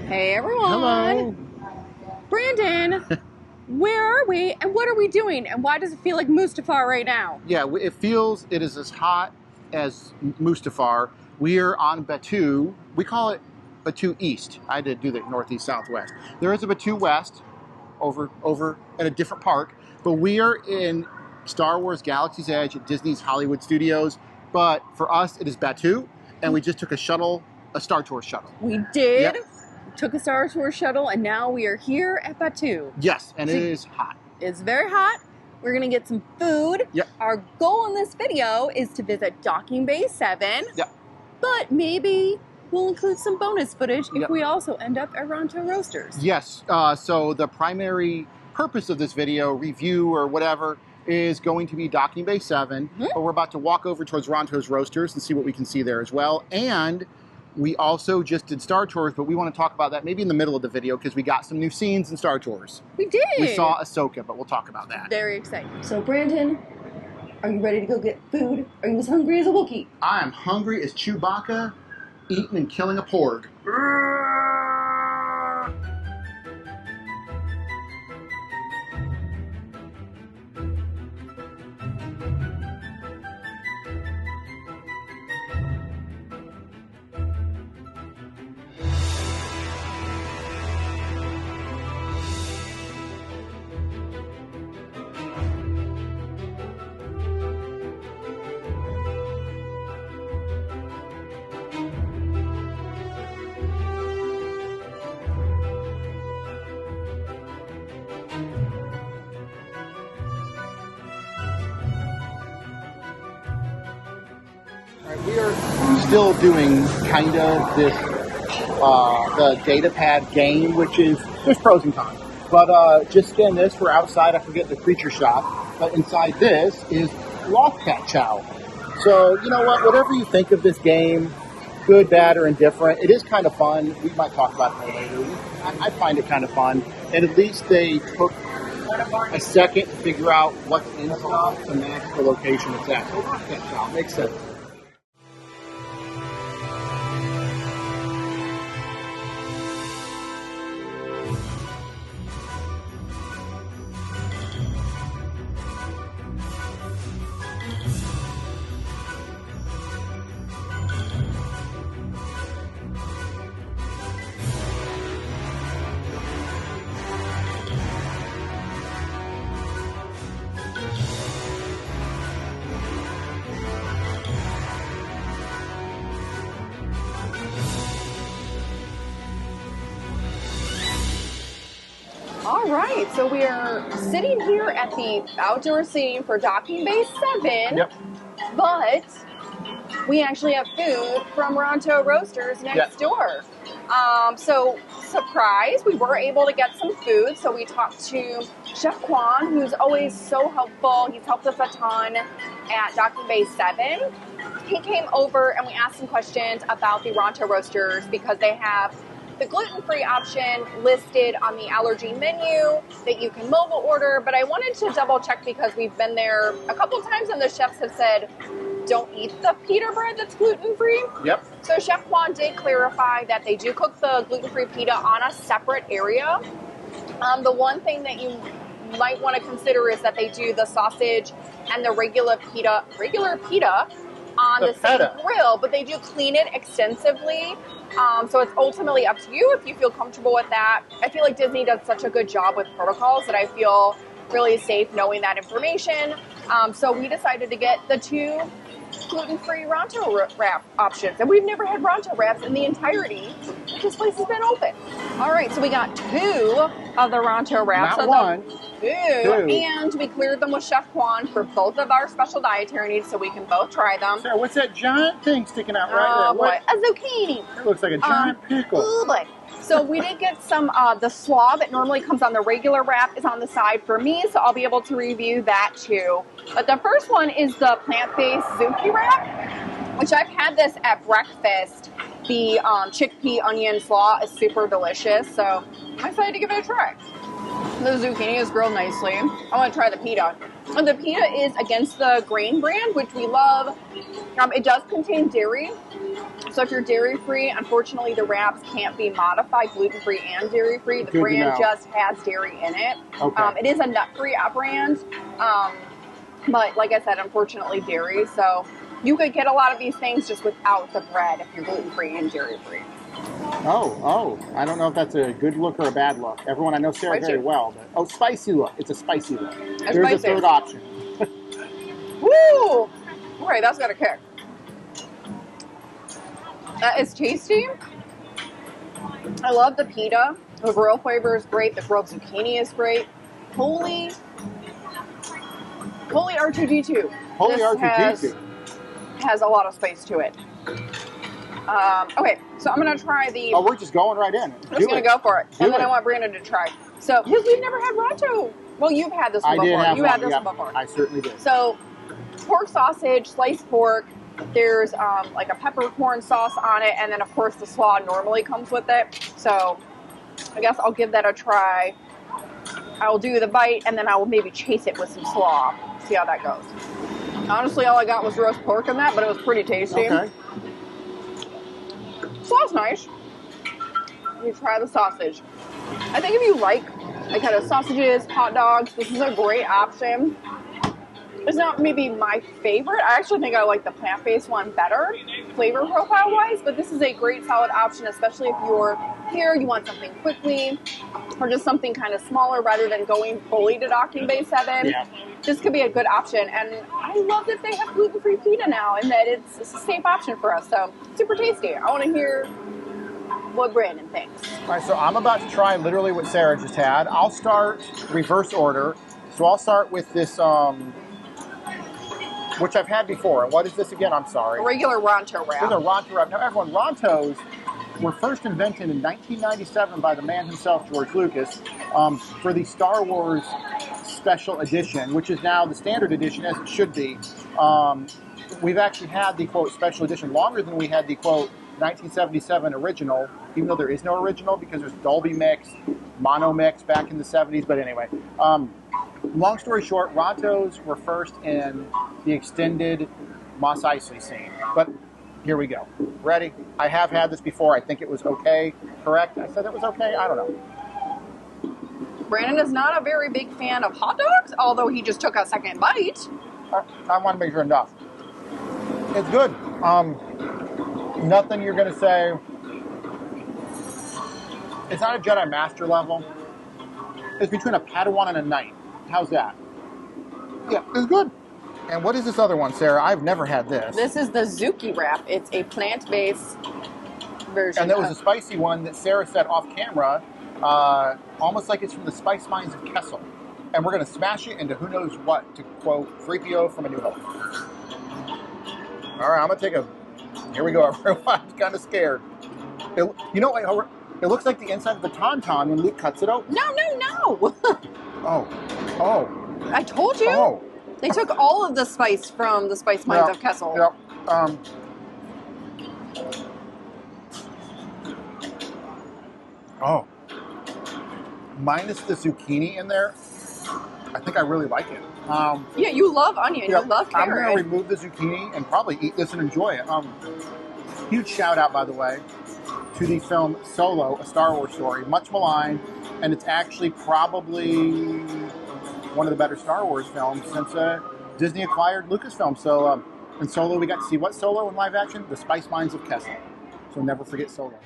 Hey everyone! Hello! Brandon, where are we and what are we doing and why does it feel like Mustafar right now? Yeah, it is as hot as Mustafar. We're on Batuu. We call it Batuu East. I had to do the northeast, southwest. There is a Batuu West over at a different park, but we are in Star Wars Galaxy's Edge at Disney's Hollywood Studios. But for us, it is Batuu, and we just took a Star Tours shuttle. We did. Yep. Took a Star Tours shuttle and now we are here at Batuu. Yes, and it is hot. It's very hot. We're gonna get some food. Yep. Our goal in this video is to visit Docking Bay 7. Yep. But maybe we'll include some bonus footage if Yep. we also end up at Ronto Roasters. Yes, so the primary purpose of this video, review or whatever, is going to be Docking Bay 7, but we're about to walk over towards Ronto's Roasters and see what we can see there as well. And we also just did Star Tours, but we want to talk about that maybe in the middle of the video because we got some new scenes in Star Tours. We did! We saw Ahsoka, but we'll talk about that. Very exciting. So Brandon, are you ready to go get food? Are you as hungry as a Wookiee? I am hungry as Chewbacca eating and killing a porg. We are still doing kind of this, the data pad game, which is, there's pros and cons. But just scan this, we're outside, I forget the creature shop, but inside this is Lost Cat Chow. So, you know what, whatever you think of this game, good, bad, or indifferent, it is kind of fun. We might talk about it later. I find it kind of fun. And at least they took a second to figure out what's in stuff to match the location it's at. So Lost Cat Chow makes sense. All right, so we are sitting here at the outdoor scene for Docking Bay 7. Yep. But we actually have food from Ronto Roasters next door. So, surprise, we were able to get some food. So we talked to Chef Quan, who's always so helpful. He's helped us a ton at Docking Bay 7. He came over and we asked some questions about the Ronto Roasters because they have the gluten-free option listed on the Allergy menu that you can mobile order, but I wanted to double check because we've been there a couple times and the chefs have said, don't eat the pita bread that's gluten-free. Yep. So Chef Juan did clarify that they do cook the gluten-free pita on a separate area. The one thing that you might want to consider is that they do the sausage and the regular pita on the same grill, but they do clean it extensively. So it's ultimately up to you if you feel comfortable with that. I feel like Disney does such a good job with protocols that I feel really safe knowing that information. So we decided to get the two gluten-free Ronto wrap options. And we've never had Ronto wraps in the entirety that this place has been open. All right, so we got two of the Ronto wraps. Not one. Two. And we cleared them with Chef Juan for both of our special dietary needs so we can both try them. Sarah, what's that giant thing sticking out right there? Oh, boy. A zucchini. It looks like a giant pickle. Ooh, boy. So we did get some, the slaw that normally comes on the regular wrap is on the side for me, so I'll be able to review that too. But the first one is the plant-based Zuchii wrap, which I've had this at breakfast. The chickpea onion slaw is super delicious, so I'm excited to give it a try. The zucchini is grilled nicely. I want to try the pita. And the pita is Against the Grain brand, which we love. It does contain dairy, So if you're dairy-free, unfortunately the wraps can't be modified gluten-free and dairy-free. The Good to brand know. just has dairy in it. Okay. It is a nut-free brand, but like I said, unfortunately dairy. So you could get a lot of these things just without the bread if you're gluten-free and dairy-free. Oh, I don't know if that's a good look or a bad look. Everyone, I know Sarah very well, but spicy look. It's a spicy look. There's spicy. a third option. Woo! Okay, that's got a kick. That is tasty. I love the pita. The grill flavor is great. The grilled zucchini is great. Holy R2D2. Holy R2D2 has a lot of spice to it. Okay, so I'm gonna try the. Oh, we're just going right in. I'm just gonna go for it, and then I want Brandon to try. So, because we've never had Ronto. Well, you've had this one before. You had this one before. I certainly did. So, pork sausage, sliced pork. There's like a peppercorn sauce on it, and then of course the slaw normally comes with it. So, I guess I'll give that a try. I will do the bite, and then I will maybe chase it with some slaw. See how that goes. Honestly, all I got was roast pork in that, but it was pretty tasty. Okay. Slaw's nice. You try the sausage. I think if you like kind of sausages, hot dogs, this is a great option. It's not maybe my favorite. I actually think I like the plant-based one better, flavor profile-wise, but this is a great solid option, especially if you're here, you want something quickly, or just something kind of smaller rather than going fully to Docking Bay 7. Yeah. This could be a good option, and I love that they have gluten-free pita now, and that it's a safe option for us, so super tasty. I want to hear what Brandon thinks. All right, so I'm about to try literally what Sarah just had. I'll start reverse order. So I'll start with this, which I've had before. And what is this again? I'm sorry. A regular Ronto wrap. This is a Ronto wrap. Now, everyone, Rontos were first invented in 1997 by the man himself, George Lucas, for the Star Wars Special Edition, which is now the standard edition, as it should be. We've actually had the, quote, Special Edition longer than we had the, quote, 1977 original, even though there is no original because there's Dolby Mix, Mono Mix back in the 70s. But anyway, long story short, Rontos were first in the extended Mos Eisley scene. But here we go. Ready? I have had this before. I think it was okay. Correct? I said it was okay? I don't know. Brandon is not a very big fan of hot dogs, although he just took a second bite. I want to make sure enough. It's good. Nothing you're going to say. It's not a Jedi Master level. It's between a Padawan and a Knight. How's that? Yeah, it's good. And what is this other one, Sarah? I've never had this. This is the Zuchii wrap. It's a plant-based version. And that was a spicy one that Sarah said off camera, almost like it's from the spice mines of Kessel. And we're going to smash it into who knows what, to quote 3PO from A New Hope. All right, I'm going to take a... Here we go, everyone. I'm kind of scared. You know what? It looks like the inside of the Tauntaun when Luke cuts it open. No. Oh. I told you. Oh. They took all of the spice from the spice mines of Kessel. Yep. Oh. Minus the zucchini in there, I think I really like it. Yeah, you love onion. Yep, You love carrot. I'm going to remove the zucchini and probably eat this and enjoy it. Huge shout out, by the way, to the film Solo, A Star Wars Story. Much maligned, and it's actually probably one of the better Star Wars films since Disney acquired Lucasfilm. So in Solo, we got to see what Solo in live action? The Spice Mines of Kessel. So never forget Solo.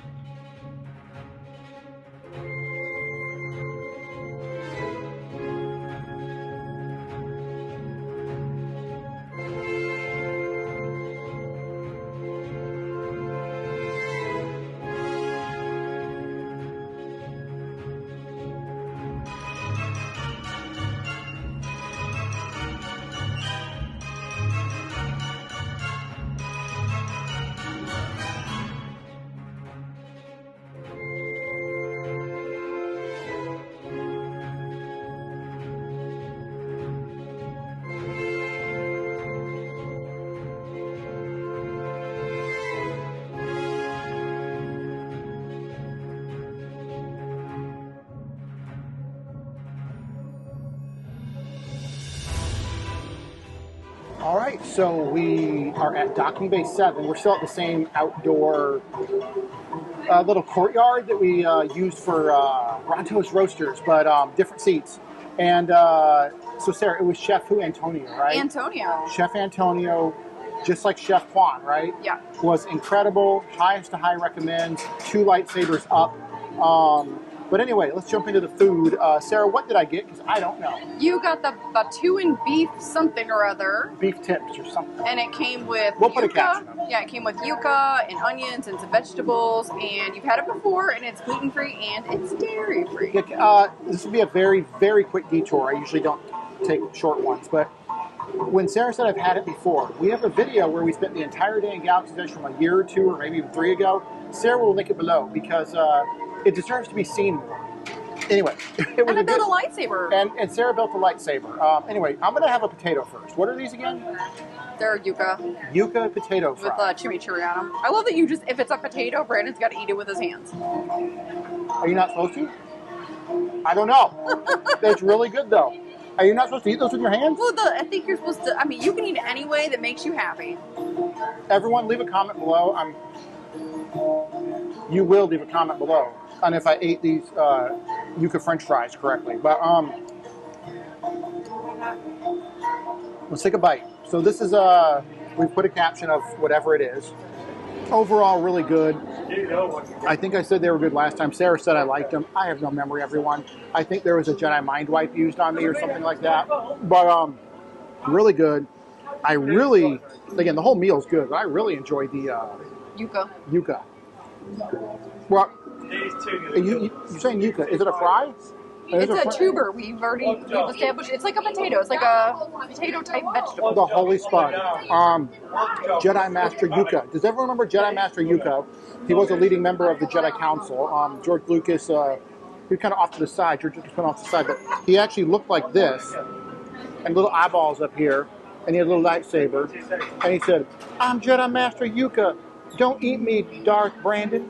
All right, so we are at Docking Bay 7. We're still at the same outdoor little courtyard that we used for Ronto Roasters, but different seats. And so, Sarah, it was Chef who? Antonio, right? Antonio. Chef Antonio, just like Chef Juan, right? Yeah. Was incredible. Highest to high recommends. 2 lightsabers up. But anyway, let's jump into the food. Sarah, what did I get? Because I don't know. You got the Batuuan beef something or other. Beef tips or something. And it came with We'll put a yuca. caption up. Yeah, it came with yuca and onions and some vegetables. And you've had it before, and it's gluten-free and it's dairy-free. This will be a very, very quick detour. I usually don't take short ones. But when Sarah said I've had it before, we have a video where we spent the entire day in Galaxy's Edge from a year or 2 or maybe even 3 ago. Sarah will link it below because it deserves to be seen more. Anyway, it was and I built a lightsaber. And Sarah built a lightsaber. Anyway, I'm going to have a potato first. What are these again? They're yuca. Yuca potato fry. With chimichurri on them. I love that you just, if it's a potato, Brandon's got to eat it with his hands. Are you not supposed to? I don't know. That's really good, though. Are you not supposed to eat those with your hands? Well, I think you're supposed to, I mean, you can eat it any way that makes you happy. Everyone, leave a comment below. You will leave a comment below on if I ate these yuca French fries correctly. But let's take a bite. So this is we've put a caption of whatever it is. Overall, really good. I think I said they were good last time. Sarah said I liked them. I have no memory, everyone. I think there was a Jedi mind wipe used on me or something like that. But really good. I really, again, the whole meal's good, but I really enjoyed the yuca. Well, you're saying yuca. Is it a fry? It's a tuber. We've established. It's like a potato. It's like a potato type vegetable. The Holy Spud. Jedi Master Yuka. Does everyone remember Jedi Master Yuka? He was a leading member of the Jedi Council. George Lucas, he was kind of off to the side. George Lucas went off to the side, but he actually looked like this, and little eyeballs up here, and he had a little lightsaber, and he said, "I'm Jedi Master Yuka. Don't eat me, Darth Brandon."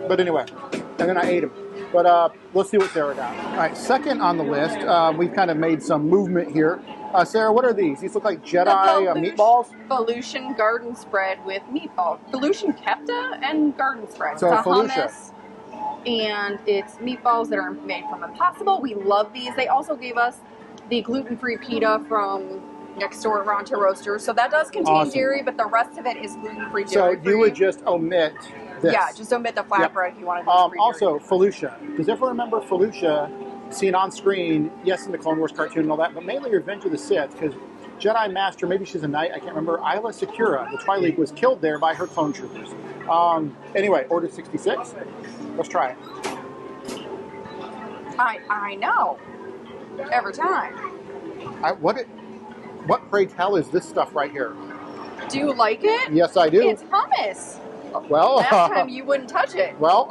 But anyway, and then I ate him. But let's see what Sarah got. All right, second on the list, we've kind of made some movement here. Sarah, what are these? These look like Jedi meatballs? Felucian garden spread with meatballs. Felucian Kefta and garden spread. So it's a hummus, and it's meatballs that are made from Impossible. We love these. They also gave us the gluten-free pita from next door at Ronto Roasters. So that does contain dairy, but the rest of it is gluten-free, dairy-free. So you would just omit this. Yeah, just omit the flatbread if you want to. Also, Felucia. Does everyone remember Felucia seen on screen? Yes, in the Clone Wars cartoon and all that, but mainly Revenge of the Sith, because Jedi Master, maybe she's a knight, I can't remember, Isla Secura, the Twi'lek, was killed there by her clone troopers. Anyway, Order 66. Let's try it. I know. Every time. What, pray tell, is this stuff right here? Do you like it? Yes, I do. It's hummus. Well, last time you wouldn't touch it. Well,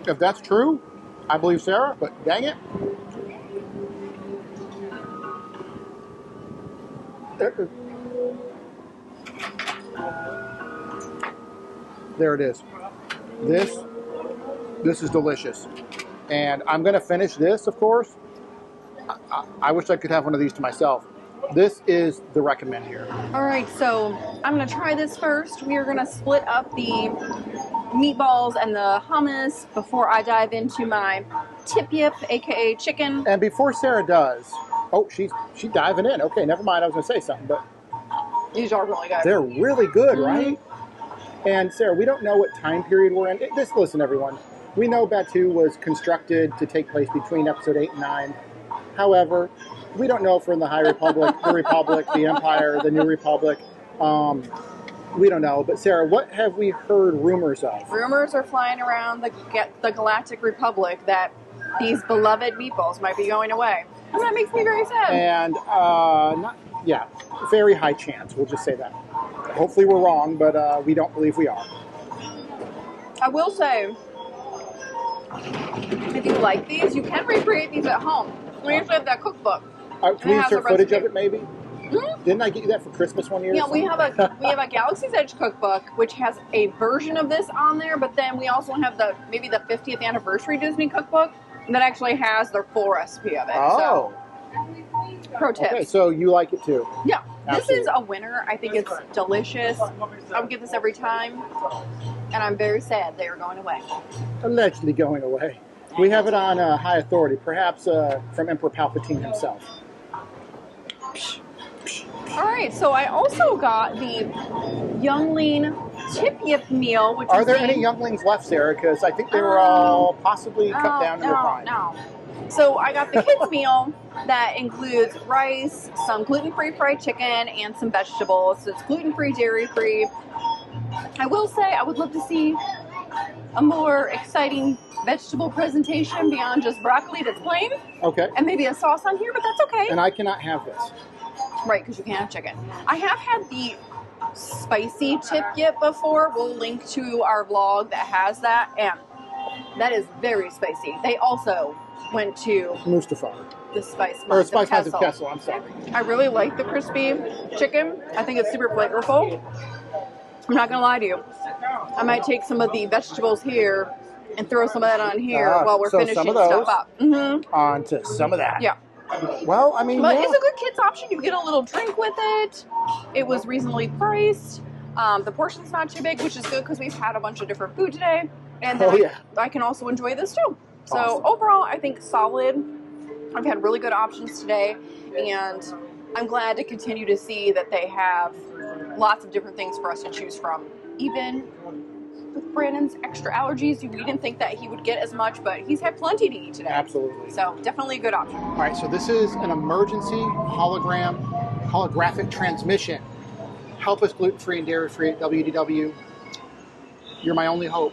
if that's true, I believe Sarah, but dang it. There it is. This is delicious. And I'm going to finish this, of course. I wish I could have one of these to myself. This is the recommend here. All right, so I'm going to try this first. We are going to split up the meatballs and the hummus before I dive into my tip-yip, aka chicken. And before Sarah does, oh, she's diving in. Okay, never mind. I was going to say something, but these are really good. They're really good, right? And Sarah, we don't know what time period we're in. Listen, everyone. We know Batuu was constructed to take place between episode 8 and 9. However, we don't know if we're in the High Republic, the Republic, the Empire, the New Republic. We don't know. But Sarah, what have we heard rumors of? Rumors are flying around the Galactic Republic that these beloved meatballs might be going away. And that makes me very sad. And, very high chance. We'll just say that. Hopefully we're wrong, but we don't believe we are. I will say, if you like these, you can recreate these at home. We usually have that cookbook. Can we insert footage of it, maybe? Mm-hmm. Didn't I get you that for Christmas one year? Yeah, we have a Galaxy's Edge cookbook, which has a version of this on there, but then we also have maybe the 50th anniversary Disney cookbook that actually has their full recipe of it. Oh. So. Pro tips. Okay, so you like it too? Yeah, Absolutely. This is a winner. I think it's delicious. I would get this every time, and I'm very sad they are going away. Allegedly going away. We have it on high authority, perhaps from Emperor Palpatine himself. All right, so I also got the Youngling tip yip meal. Which Are is there any Younglings left, Sarah? Because I think they were all possibly cut down in their prime. No. So I got the kids meal that includes rice, some gluten-free fried chicken, and some vegetables. So it's gluten-free, dairy-free. I will say I would love to see a more exciting vegetable presentation beyond just broccoli that's plain. Okay. And maybe a sauce on here, but that's okay. And I cannot have this. Right, because you can't have chicken. I have had the spicy tip yip before. We'll link to our vlog that has that, and that is very spicy. They also went to Mustafar. the Spice Or Spice House of Kessel. Kessel, I'm sorry. I really like the crispy chicken. I think it's super flavorful. I'm not going to lie to you. I might take some of the vegetables here and throw some of that on here while we're finishing some of those stuff up. Mm-hmm. Onto some of that. Yeah. Well, I mean, But yeah. it's a good kids option. You get a little drink with it. It was reasonably priced. The portion's not too big, which is good because we've had a bunch of different food today. And then I can also enjoy this too. So Awesome. Overall, I think solid. I've had really good options today. And I'm glad to continue to see that they have lots of different things for us to choose from. Even with Brandon's extra allergies, we didn't think that he would get as much, but he's had plenty to eat today. Absolutely. So definitely a good option. All right, so this is an emergency holographic transmission. Help us gluten-free and dairy-free at WDW. You're my only hope.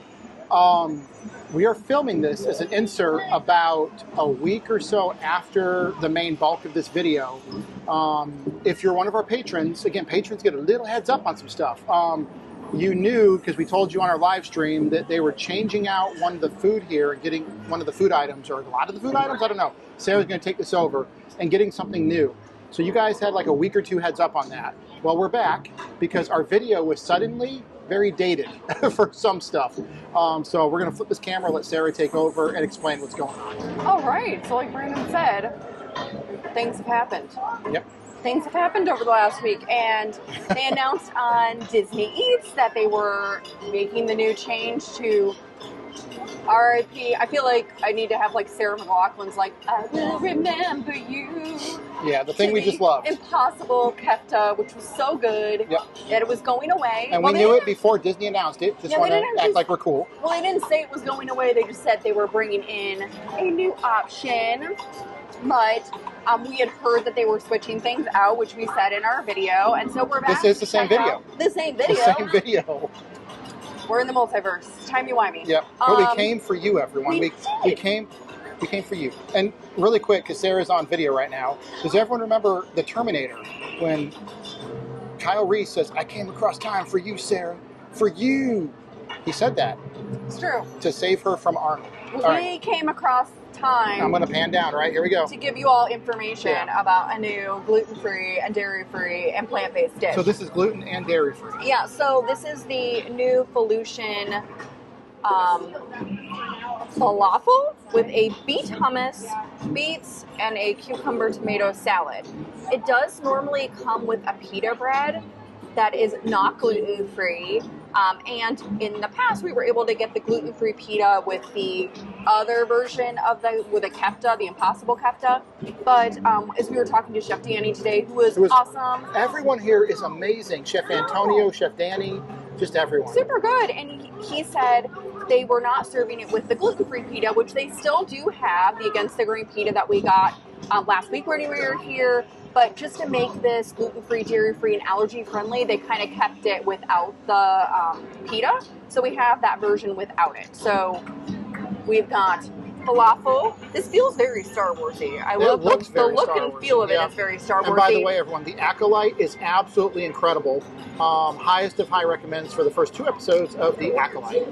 We are filming this as an insert about a week or so after the main bulk of this video. If you're one of our patrons, again, patrons get a little heads up on some stuff. You knew, because we told you on our live stream, that they were changing out one of the food here and getting one of the food items, or a lot of the food items, I don't know. Sarah's going to take this over and getting something new. So you guys had like a week or two heads up on that. Well, we're back because our video was suddenly very dated for some stuff. So we're going to flip this camera, let Sarah take over and explain what's going on. All right. So like Brandon said, things have happened. Yep. Things have happened over the last week, and they announced on Disney Eats that they were making the new change to RIP. I feel like I need to have like Sarah McLachlan's like, I will remember you. Yeah, the thing we just loved. Impossible Kefta, which was so good. Yep. That it was going away. And we knew it before Disney announced it. Just want to act like we're cool. Well, they didn't say it was going away. They just said they were bringing in a new option. But we had heard that they were switching things out, which we said in our video. And so we're back. This is the same video. The same video. The same video. We're in the multiverse. Timey-wimey. Yep. But we came for you, everyone. We came for you. And really quick, because Sarah's on video right now, does everyone remember the Terminator when Kyle Reese says, I came across time for you, Sarah. For you. He said that. It's true. To save her from Arnold. We came across time. I'm going to pan down, right? Here we go. To give you all information about a new gluten-free and dairy-free and plant-based dish. So this is gluten and dairy-free. Yeah, so this is the new Felucian falafel with a beet hummus, beets, and a cucumber tomato salad. It does normally come with a pita bread that is not gluten-free. And in the past, we were able to get the gluten-free pita with the other version of with a kefta, the impossible kefta. But as we were talking to Chef Danny today, who was awesome. Everyone here is amazing. Chef Antonio, Chef Danny, just everyone. Super good. And he said they were not serving it with the gluten-free pita, which they still do have, the Against the Grain pita that we got last week when we were here. But just to make this gluten-free, dairy-free, and allergy-friendly, they kind of kept it without the pita. So we have that version without it. So we've got falafel. This feels very Star Warsy. I love the look and feel of it. It's very Star Warsy. And by the way, everyone, the Acolyte is absolutely incredible. Highest of high recommends for the first 2 episodes of the Acolyte.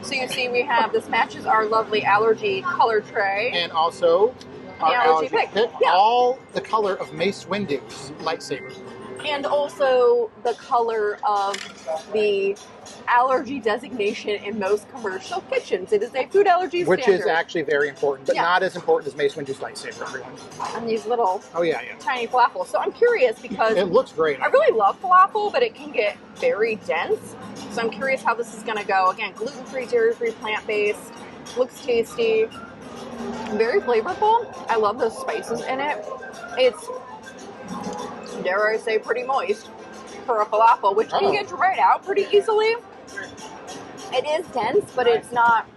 So you see we have, this matches our lovely Allergy color tray. And also our allergy pick. Yeah. All the color of Mace Windu's lightsaber. And also the color of the allergy designation in most commercial kitchens. It is a food allergy Which standard. is actually very important, but not as important as Mace Windu's lightsaber, everyone. And these little tiny falafels. So I'm curious because it looks great. I really love falafel, but it can get very dense. So I'm curious how this is going to go. Again, gluten-free, dairy-free, plant-based. Looks tasty. Very flavorful. I love the spices in it. It's, dare I say, pretty moist for a falafel, which can get dried out pretty easily. It is dense, but it's not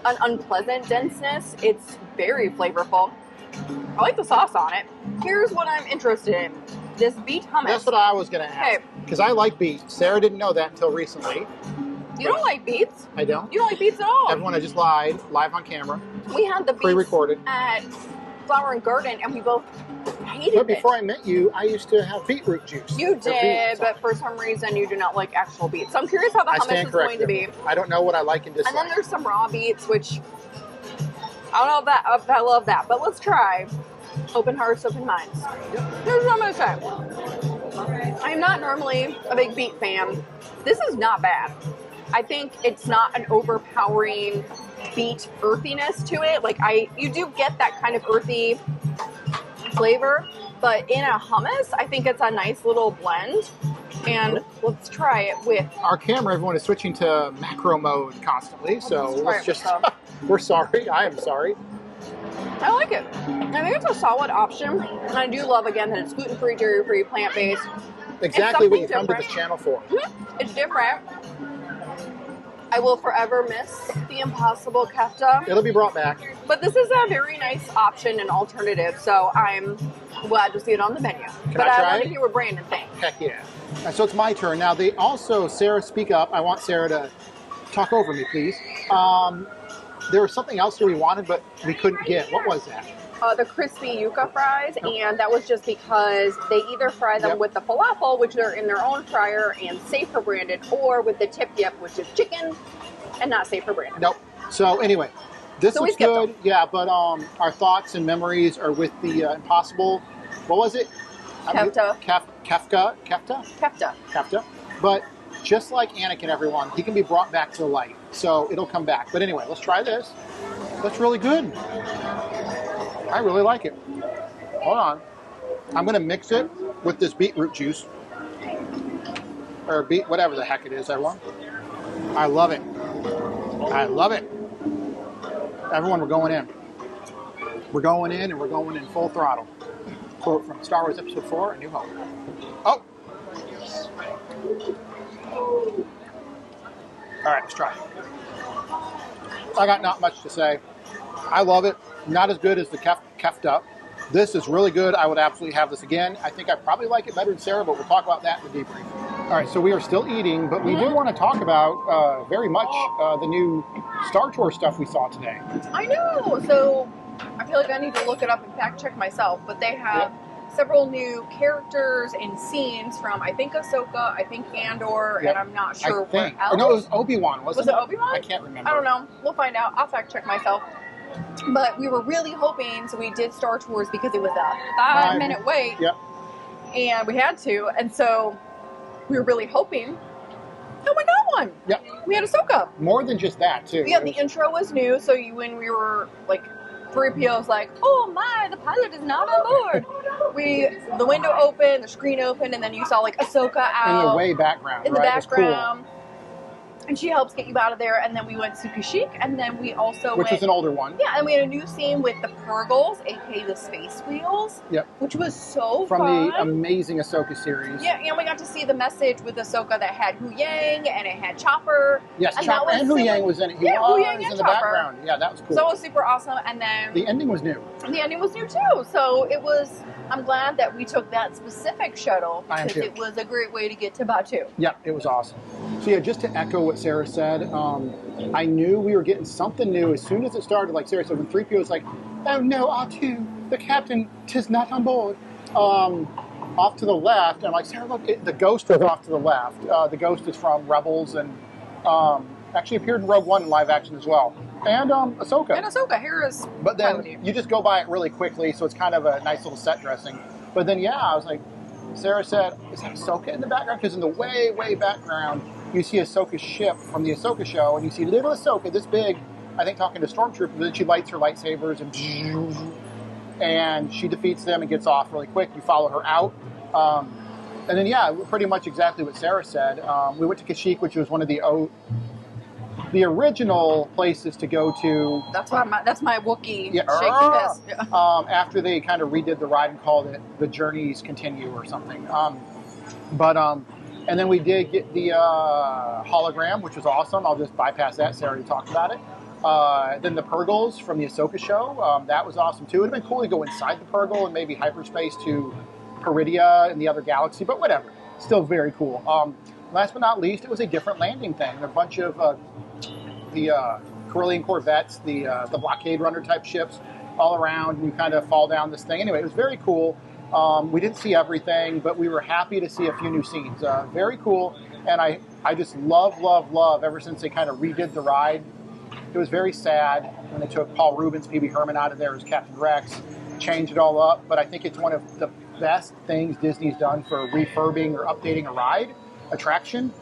an unpleasant denseness. It's very flavorful. I like the sauce on it. Here's what I'm interested in. This beet hummus. That's what I was going to ask. Because I like beets. Sarah didn't know that until recently. You don't like beets? I don't. You don't like beets at all? Everyone, I just lied. Live on camera. We had the beets pre-recorded at Flower and Garden, and we both hated it. But before I met you, I used to have beetroot juice. You did, but for some reason you do not like actual beets. So I'm curious how the hummus is going to be. I don't know what I like and dislike. And then there's some raw beets, which I don't know if I love that, but let's try. Open hearts, open minds. Here's what I'm going to say. I'm not normally a big beet fan. This is not bad. I think it's not an overpowering beet earthiness to it. Like you do get that kind of earthy flavor, but in a hummus, I think it's a nice little blend. And let's try it with our camera. Everyone is switching to macro mode constantly, so let's just. We're sorry. I am sorry. I like it. I think it's a solid option. And I do love, again, that it's gluten-free, dairy-free, plant-based. Exactly what you come to this channel for. It's different. I will forever miss the impossible kefta. It'll be brought back. But this is a very nice option and alternative, so I'm glad to see it on the menu. But I want to hear what Brandon thinks. Heck yeah. So it's my turn. Now, Sarah, speak up. I want Sarah to talk over me, please. There was something else that we wanted, but we couldn't get. What was that? The crispy yuca fries, and that was just because they either fry them with the falafel, which are in their own fryer and safe for branded, or with the tip yip, which is chicken and not safe for branded. Nope. So anyway, this looks good. Yeah, but our thoughts and memories are with the impossible. What was it? Kefta. Kefta. But just like Anakin, everyone, he can be brought back to the light. So it'll come back. But anyway, let's try this. That's really good. I really like it. Hold on. I'm going to mix it with this beetroot juice. Or whatever the heck it is, everyone. I love it. I love it. Everyone, we're going in. We're going in, and we're going in full throttle. Quote from Star Wars Episode 4, A New Hope. Oh! All right, let's try. I got not much to say. I love it. Not as good as the Kefta. This is really good. I would absolutely have this again. I think I probably like it better than Sarah, but we'll talk about that in the debrief. All right, so we are still eating, but we do want to talk about very much the new Star Tour stuff we saw today. I know. So I feel like I need to look it up and fact check myself, but they have several new characters and scenes from, I think, Ahsoka, I think Andor, and I'm not sure what else. No, it was Obi-Wan, wasn't it? Was it Obi-Wan? I can't remember. I don't know. We'll find out. I'll fact check myself. But we were really hoping, so we did Star Tours because it was a 5-minute wait. Yep. And we had to, and so we were really hoping. And we got one. Yep. We had Ahsoka. More than just that, too. Yeah, the intro was new, so when we were, like, 3PO's like, oh my, the pilot is not on board. The window opened, the screen opened, and then you saw, like, Ahsoka out. In the way background, in the background. And she helps get you out of there, and then we went super chic, and then we also Which is an older one. Yeah, and we had a new scene with the Purgles, aka the Space Wheels. Yep. Which was so From fun. the amazing Ahsoka series. Yeah, and we got to see the message with Ahsoka that had Hu Yang, and it had Chopper. Yes, and Chopper and Hu Yang was in it. He was Hu Yang and in the Chopper. background. Yeah, that was cool. So it was super awesome, and then... The ending was new. The ending was new, too. So it was... I'm glad that we took that specific shuttle, because it was a great way to get to Batuu. Yeah, it was awesome. So yeah, just to echo what Sarah said, I knew we were getting something new as soon as it started. Like Sarah said, when 3PO was like, oh no, R2, the captain, 'tis not on board. Off to the left, and I'm like, Sarah, look, the ghost was off to the left. The ghost is from Rebels, and actually appeared in Rogue One in live action as well. And Ahsoka. And Ahsoka, here is... But then you just go by it really quickly, so it's kind of a nice little set dressing. But then, yeah, I was like, Sarah said, is that Ahsoka in the background? Because in the way, way background, you see Ahsoka's ship from the Ahsoka show, and you see little Ahsoka, this big, I think talking to stormtroopers, and then she lights her lightsabers, and she defeats them and gets off really quick. You follow her out. And then, yeah, pretty much exactly what Sarah said. We went to Kashyyyk, which was one of the original places to go to. That's my Wookiee. Yeah, Shake the fist. After they kind of redid the ride and called it The Journeys Continue or something. And then we did get the hologram, which was awesome. I'll just bypass that. Sarah already talked about it. Then the Purgles from the Ahsoka show. That was awesome, too. It would have been cool to go inside the Purgle and maybe hyperspace to Peridia in the other galaxy, but whatever. Still very cool. Last but not least, it was a different landing thing. A bunch of the Corellian Corvettes, the blockade runner type ships all around, and you kind of fall down this thing. Anyway, it was very cool. We didn't see everything, but we were happy to see a few new scenes. Very cool, and I just love, ever since they kind of redid the ride. It was very sad when they took Paul Rubens, P.B. Herman out of there as Captain Rex, changed it all up, but I think it's one of the best things Disney's done for refurbing or updating a ride attraction.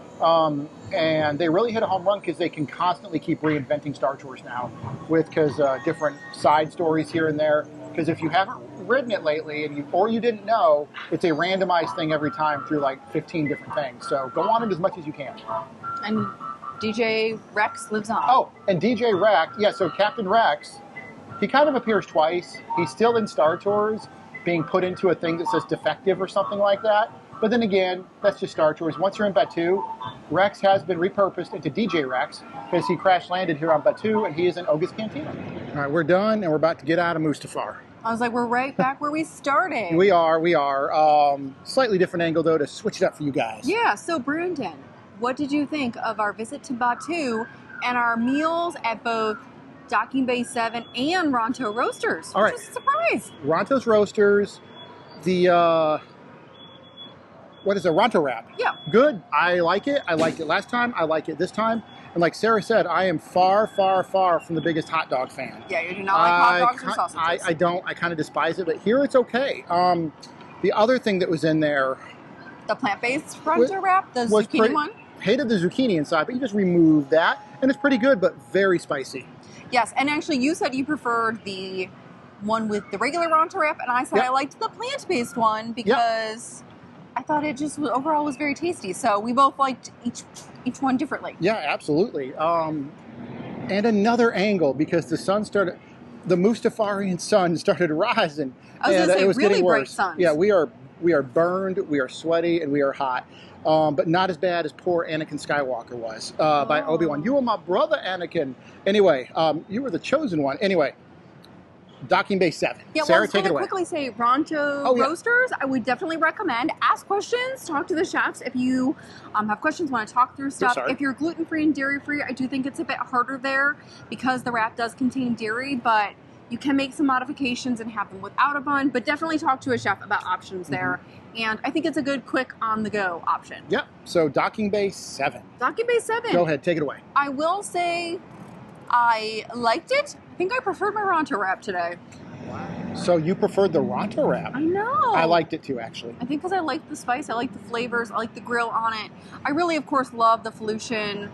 And they really hit a home run because they can constantly keep reinventing Star Tours now because different side stories here and there. Because if you haven't ridden it lately or you didn't know, it's a randomized thing every time through like 15 different things. So go on it as much as you can. And DJ Rex lives on. Oh, and DJ Rex, yeah, so Captain Rex, he kind of appears twice. He's still in Star Tours, being put into a thing that says defective or something like that. But then again, that's just Star Tours. Once you're in Batuu, Rex has been repurposed into DJ Rex because he crash landed here on Batuu and he is in Oga's Cantina. All right, we're done and we're about to get out of Mustafar. I was like, we're right back where we started. We are. Slightly different angle though to switch it up for you guys. Yeah, so Brandon, what did you think of our visit to Batuu and our meals at both Docking Bay 7 and Ronto Roasters? All right. Which was a surprise. Ronto's Roasters, the, what is it, Ronto Wrap? Yeah. Good. I like it. I liked it last time. I like it this time. And like Sarah said, I am far from the biggest hot dog fan. Yeah, you do not like hot dogs or sausages. I don't. I kind of despise it, but here it's okay. The other thing that was in there... The plant-based Ronto Wrap, the zucchini one? Hated the zucchini inside, but you just remove that, and it's pretty good, but very spicy. Yes, and actually you said you preferred the one with the regular Ronto Wrap, and I said I liked the plant-based one because I thought it just overall was very tasty. So we both liked each one differently. Yeah, absolutely. And another angle, because the Mustafarian sun started rising. I was going to say, it was really getting bright worse. suns. Yeah, we are burned, we are sweaty, and we are hot. But not as bad as poor Anakin Skywalker was by Obi-Wan. You were my brother, Anakin. Anyway, you were the chosen one. Anyway, Docking Bay 7. Yeah, Sarah, well, I was going to quickly say Ronto Roasters, I would definitely recommend. Ask questions, talk to the chefs. If you have questions, want to talk through stuff. If you're gluten-free and dairy-free, I do think it's a bit harder there because the wrap does contain dairy, but you can make some modifications and have them without a bun, but definitely talk to a chef about options there. And I think it's a good, quick, on-the-go option. Yep. So Docking Bay 7. Docking Bay 7. Go ahead. Take it away. I will say I liked it. I think I preferred my Ronto Wrap today. So you preferred the Ronto Wrap? I know. I liked it too, actually. I think because I like the spice, I like the flavors, I like the grill on it. I really, of course, love the Felucian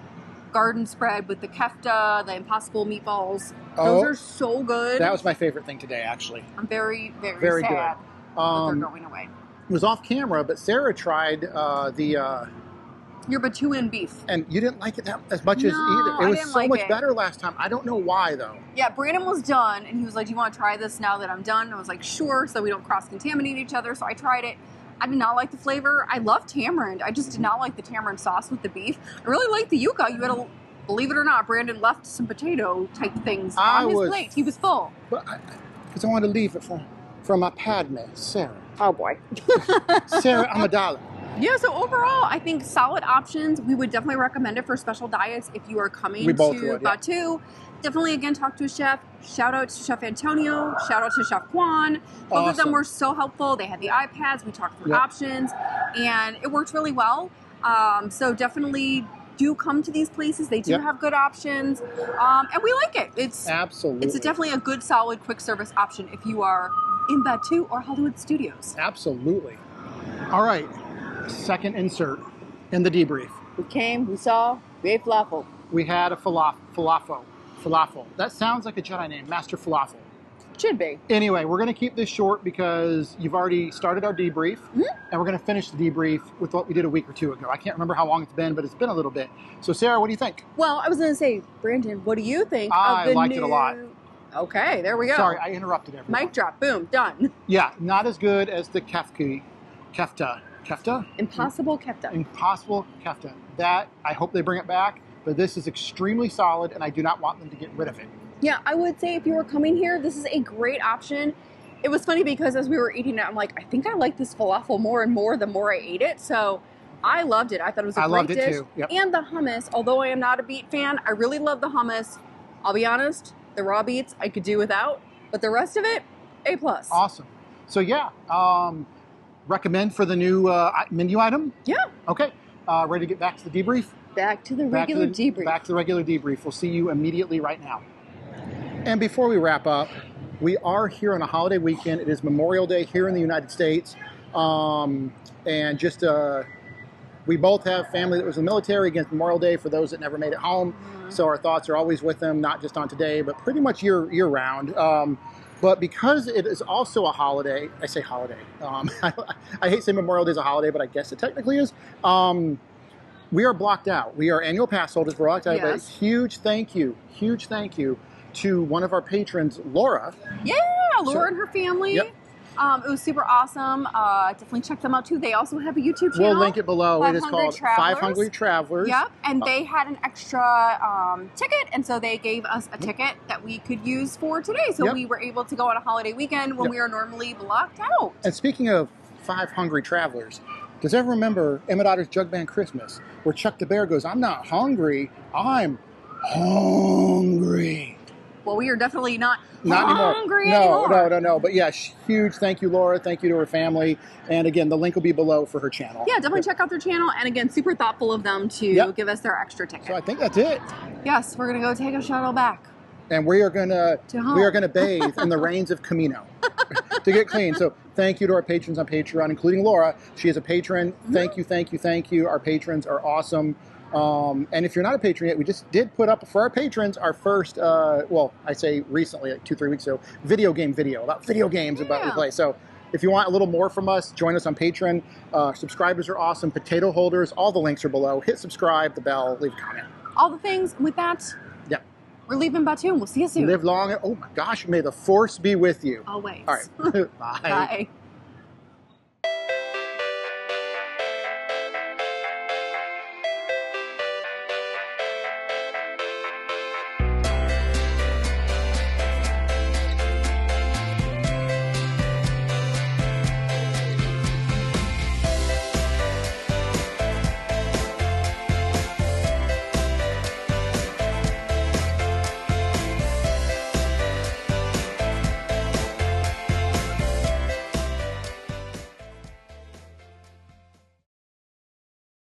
garden spread with the Kefta, the Impossible meatballs. Those are so good. That was my favorite thing today, actually. I'm very sad good. that they're going away. It was off camera, but Sarah tried your Batuuan beef. And you didn't like it that as much as either. It was so much better last time. I don't know why, though. Yeah, Brandon was done, and he was like, do you want to try this now that I'm done? And I was like, sure, so we don't cross-contaminate each other. So I tried it. I did not like the flavor. I love tamarind. I just did not like the tamarind sauce with the beef. I really liked the yuca. You had a, believe it or not, Brandon left some potato-type things on his plate. He was full. Because I wanted to leave it from my Padme, Sarah. Oh, boy. Sarah Amidala. Yeah, so overall, I think solid options. We would definitely recommend it for special diets if you are coming to Batuu. Definitely, again, talk to a chef. Shout out to Chef Antonio. Shout out to Chef Juan. Both of them were so helpful. They had the iPads. We talked through options, and it worked really well. So definitely do come to these places. They do have good options, and we like it. It's definitely a good, solid, quick service option if you are in Batuu or Hollywood Studios. Absolutely. All right. Second insert in the debrief. We came, we saw, we ate falafel. We had a falafel. That sounds like a Jedi name, Master Falafel. Should be. Anyway, we're going to keep this short because you've already started our debrief, and we're going to finish the debrief with what we did a week or two ago. I can't remember how long it's been, but it's been a little bit. So, Sarah, what do you think? Well, I was going to say, Brandon, what do you think I of the liked it a lot. Okay, there we go. Sorry, I interrupted everyone. Mic drop. Boom. Done. Yeah, not as good as the Kefta? Impossible Kefta. Impossible Kefta. That, I hope they bring it back, but this is extremely solid, and I do not want them to get rid of it. Yeah, I would say if you were coming here, this is a great option. It was funny because as we were eating it, I'm like, I think I like this falafel more and more the more I ate it. So I loved it. I thought it was a great dish. I loved it too. Yep. And the hummus, although I am not a beet fan, I really love the hummus. I'll be honest, the raw beets I could do without, but the rest of it, A+. Awesome. So yeah, recommend for the new menu item? Yeah. Okay. Ready to get back to the debrief? Back to the regular debrief. Back to the regular debrief. We'll see you immediately right now. And before we wrap up, we are here on a holiday weekend. It is Memorial Day here in the United States. And just, we both have family that was in the military against Memorial Day for those that never made it home. So our thoughts are always with them, not just on today, but pretty much year round. But because it is also a holiday, I say holiday. I hate saying Memorial Day is a holiday, but I guess it technically is. We are blocked out. We are annual pass holders. We're blocked out. Yes. But huge thank you to one of our patrons, Laura. Yeah, Laura and her family. Yep. It was super awesome. Definitely check them out too. They also have a YouTube channel. We'll link it below. It is called Five Hungry Travelers. Yep, and they had an extra ticket, and so they gave us a ticket that we could use for today. So we were able to go on a holiday weekend when we are normally blocked out. And speaking of Five Hungry Travelers, does everyone remember Emmett Otter's Jug Band Christmas, where Chuck the Bear goes, "I'm not hungry, I'm hungry." Well, we are definitely not hungry anymore. No. But yeah, huge thank you, Laura. Thank you to her family. And again, the link will be below for her channel. Yeah, definitely check out their channel. And again, super thoughtful of them to give us their extra ticket. So I think that's it. Yes, we're gonna go take a shuttle back. And we are gonna bathe in the rains of Camino to get clean. So thank you to our patrons on Patreon, including Laura. She is a patron. Thank you. Our patrons are awesome. And if you're not a patron yet, we just did put up for our patrons our first, well, I say recently, like 2-3 weeks ago, video about video games about we play. So if you want a little more from us, join us on Patreon. Subscribers are awesome. Potato holders, all the links are below. Hit subscribe, the bell, leave a comment. All the things. With that, we're leaving Batuuan. We'll see you soon. Live long. Oh my gosh, may the force be with you. Always. All right. Bye. Bye.